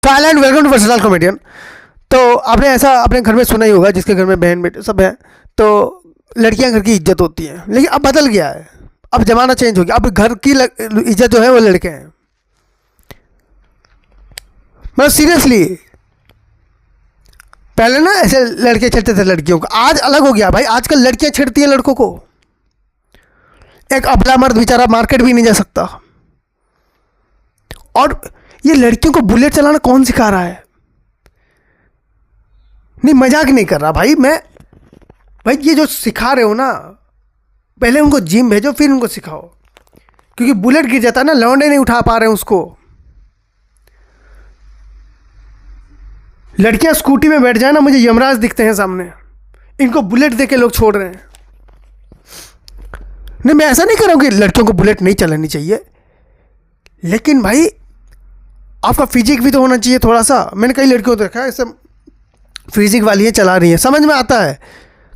And welcome to versatile comedian. तो आपने ऐसा अपने घर में सुना ही होगा, जिसके घर में बहन बेटे सब हैं तो लड़कियां घर की इज्जत होती हैं। लेकिन अब बदल गया है, अब ज़माना चेंज हो गया। अब घर की इज्जत जो है वो लड़के हैं। मतलब सीरियसली, पहले ना ऐसे लड़के छेड़ते थे लड़कियों को, आज अलग हो गया भाई। आजकल लड़कियां छेड़ती हैं लड़कों को। एक अबला मर्द बेचारा मार्केट भी नहीं जा सकता। और ये लड़कियों को बुलेट चलाना कौन सिखा रहा है? नहीं, मजाक नहीं कर रहा भाई मैं। भाई ये जो सिखा रहे हो ना, पहले उनको जिम भेजो फिर उनको सिखाओ, क्योंकि बुलेट गिर जाता है ना, लौंडे नहीं उठा पा रहे हैं उसको। लड़कियां स्कूटी में बैठ जाए ना, मुझे यमराज दिखते हैं सामने। इनको बुलेट देके लोग छोड़ रहे हैं। नहीं, मैं ऐसा नहीं कर रहा हूँ कि लड़कियों को बुलेट नहीं चलानी चाहिए, लेकिन भाई आपका फिजिक भी तो होना चाहिए थोड़ा सा। मैंने कई लड़कियों को देखा है ऐसे फिजिक वाली है, चला रही है, समझ में आता है।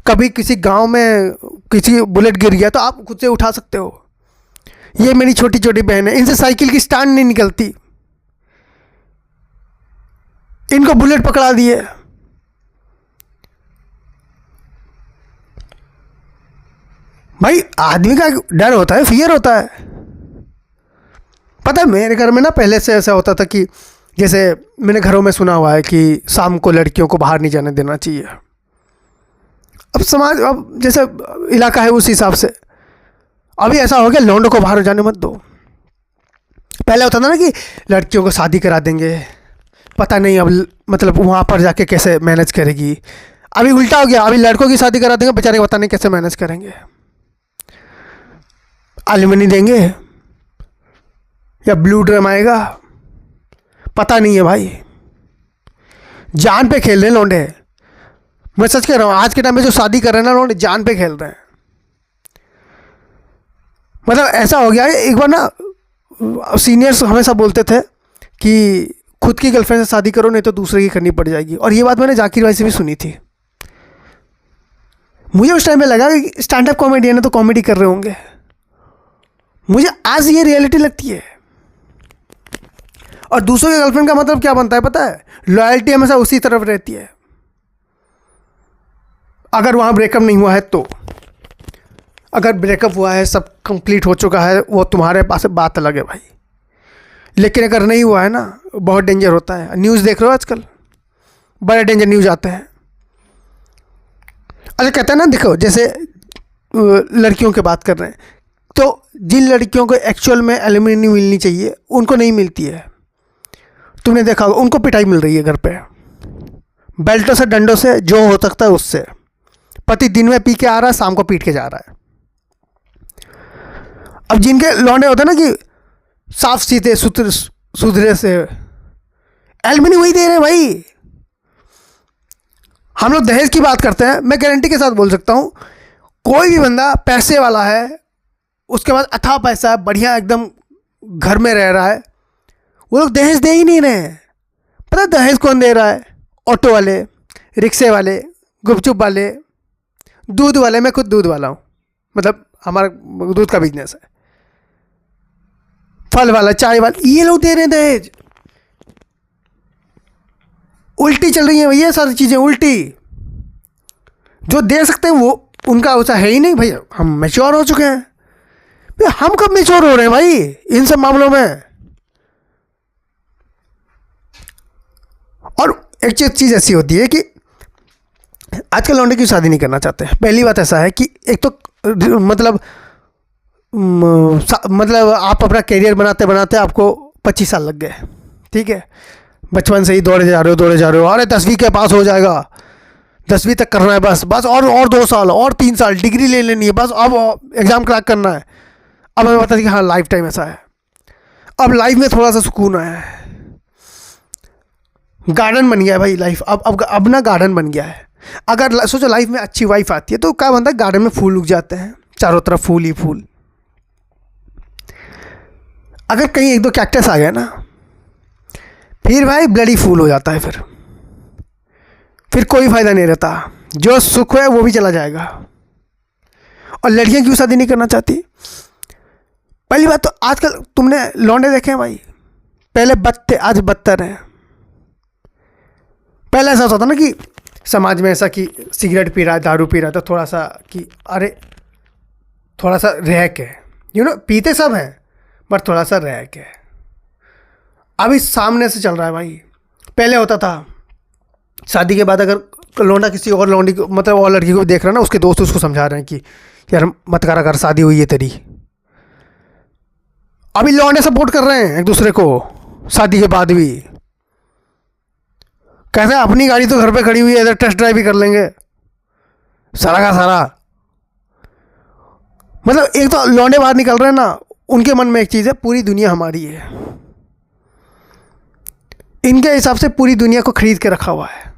कभी किसी गांव में किसी बुलेट गिर गया तो आप खुद से उठा सकते हो। ये मेरी छोटी छोटी बहन है, इनसे साइकिल की स्टैंड नहीं निकलती, इनको बुलेट पकड़ा दिए। भाई आदमी का डर होता है, फियर होता है। पता है मेरे घर में ना पहले से ऐसा होता था कि जैसे मैंने घरों में सुना हुआ है कि शाम को लड़कियों को बाहर नहीं जाने देना चाहिए। अब समाज, अब जैसे इलाका है उस हिसाब से अभी ऐसा हो गया, लौंडों को बाहर जाने मत दो। पहले होता था ना कि लड़कियों को शादी करा देंगे, पता नहीं अब मतलब वहाँ पर जाके कैसे मैनेज करेगी। अभी उल्टा हो गया, अभी लड़कों की शादी करा देंगे, बेचारे पता नहीं कैसे मैनेज करेंगे। एलिमनी देंगे या ब्लू ड्रम आएगा, पता नहीं है भाई। जान पे खेल रहे हैं लौंडे। मैं सच कह रहा हूँ, आज के टाइम में जो शादी कर रहे हैं ना लौंडे, जान पे खेल रहे हैं। मतलब ऐसा हो गया है। एक बार ना सीनियर्स हमेशा बोलते थे कि खुद की गर्लफ्रेंड से शादी करो, नहीं तो दूसरे की करनी पड़ जाएगी। और ये बात मैंने जाकिर भाई से भी सुनी थी। मुझे उस टाइम में लगा कि स्टैंड अप कॉमेडियन है तो कॉमेडी कर रहे होंगे। मुझे आज ये रियलिटी लगती है। और दूसरों की गर्लफ्रेंड का मतलब क्या बनता है पता है? लॉयल्टी हमेशा उसी तरफ रहती है, अगर वहाँ ब्रेकअप नहीं हुआ है तो। अगर ब्रेकअप हुआ है, सब कंप्लीट हो चुका है, वो तुम्हारे पास बात अलग है भाई। लेकिन अगर नहीं हुआ है ना, बहुत डेंजर होता है। न्यूज़ देख रहे हो आजकल, बड़े डेंजर न्यूज़ आते हैं। अच्छा कहते हैं ना, देखो जैसे लड़कियों की बात कर रहे हैं, तो जिन लड़कियों को एक्चुअल में एलिमनी मिलनी चाहिए उनको नहीं मिलती है। तुमने देखा होगा उनको पिटाई मिल रही है घर पे, बेल्टों से, डंडों से, जो हो सकता है उससे। पति दिन में पी के आ रहा है, शाम को पीट के जा रहा है। अब जिनके लौंडे होते हैं ना कि साफ सीधे सुधरे से, एलिमनी वही दे रहे हैं भाई। हम लोग दहेज की बात करते हैं, मैं गारंटी के साथ बोल सकता हूँ, कोई भी बंदा पैसे वाला है, उसके बाद अथाह पैसा है, बढ़िया एकदम घर में रह रहा है, वो लोग दहेज दे ही नहीं रहे हैं। पता है दहेज कौन दे रहा है? ऑटो वाले, रिक्शे वाले, गुपचुप वाले, दूध वाले। मैं खुद दूध वाला हूँ, मतलब हमारा दूध का बिजनेस है। फल वाला, चाय वाला, ये लोग दे रहे हैं दहेज। उल्टी चल रही है भैया सारी चीज़ें, उल्टी। जो दे सकते हैं वो उनका वैसा है ही नहीं। भैया हम मैच्योर हो चुके हैं। भैया हम कब मैच्योर हो रहे हैं भाई इन सब मामलों में? और एक चीज़ ऐसी होती है कि आजकल लौंडे की शादी नहीं करना चाहते हैं। पहली बात ऐसा है कि एक तो मतलब आप अपना करियर बनाते बनाते आपको 25 साल लग गए, ठीक है। बचपन से ही दौड़े जा रहे हो, अरे 10वीं के पास हो जाएगा, 10वीं तक करना है बस और 2 साल और 3 साल डिग्री ले लेनी है बस, अब एग्ज़ाम क्रैक करना है। अब हमें पता है कि हाँ लाइफ टाइम ऐसा है। अब लाइफ में थोड़ा सा सुकून आया है, गार्डन बन गया है भाई लाइफ। अब ना गार्डन बन गया है। अगर सोचो लाइफ में अच्छी वाइफ आती है तो क्या बनता है, गार्डन में फूल उग जाते हैं, चारों तरफ फूल ही फूल। अगर कहीं 1-2 कैक्टस आ गया ना, फिर भाई ब्लडी फूल हो जाता है। फिर कोई फायदा नहीं रहता, जो सुख है वो भी चला जाएगा। और लड़कियां क्यों शादी नहीं करना चाहती? पहली बात तो आजकल तुमने लौंडे देखे हैं भाई, पहले बद थे, आज बदतर हैं। पहले ऐसा होता था ना कि समाज में ऐसा कि सिगरेट पी रहा है, दारू पी रहा है, तो थोड़ा सा कि अरे थोड़ा सा रैक है, पीते सब हैं बट थोड़ा सा रैक है। अभी सामने से चल रहा है भाई। पहले होता था शादी के बाद अगर लौंडा किसी और लौंडी को, मतलब और लड़की को भी देख रहा है ना, उसके दोस्त उसको समझा रहे हैं कि यार मत करा कर, शादी हुई है तेरी। अभी लौंडे सपोर्ट कर रहे हैं एक दूसरे को शादी के बाद भी। कहते हैं अपनी गाड़ी तो घर पे खड़ी हुई है, इधर टेस्ट ड्राइव भी कर लेंगे, सारा का सारा। मतलब एक तो लौंडे बाहर निकल रहे हैं ना, उनके मन में एक चीज़ है, पूरी दुनिया हमारी है। इनके हिसाब से पूरी दुनिया को खरीद के रखा हुआ है।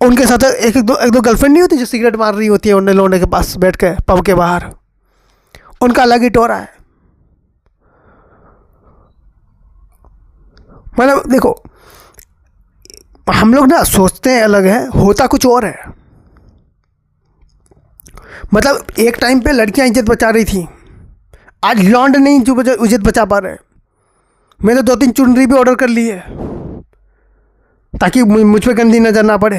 उनके साथ एक दो गर्लफ्रेंड नहीं होती जो सिगरेट मार रही होती है उन्हें लौंडे के पास बैठ के पब के बाहर, उनका अलग ही टोरा है। मतलब देखो, हम लोग ना सोचते हैं अलग है, होता कुछ और है। मतलब एक टाइम पे लड़कियां इज्जत बचा रही थी, आज लौंडे नहीं जो इज्जत बचा पा रहे हैं। मैंने 2-3 चुनरी भी ऑर्डर कर ली है ताकि मुझ पे गंदी नज़र ना पड़े।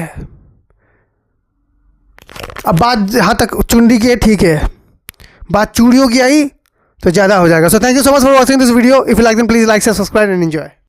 अब बात जहाँ तक चुनरी की है ठीक है, बात चूड़ियों की आई तो ज़्यादा हो जाएगा। So thank you so much for watching this video. If you like them please like, subscribe and enjoy.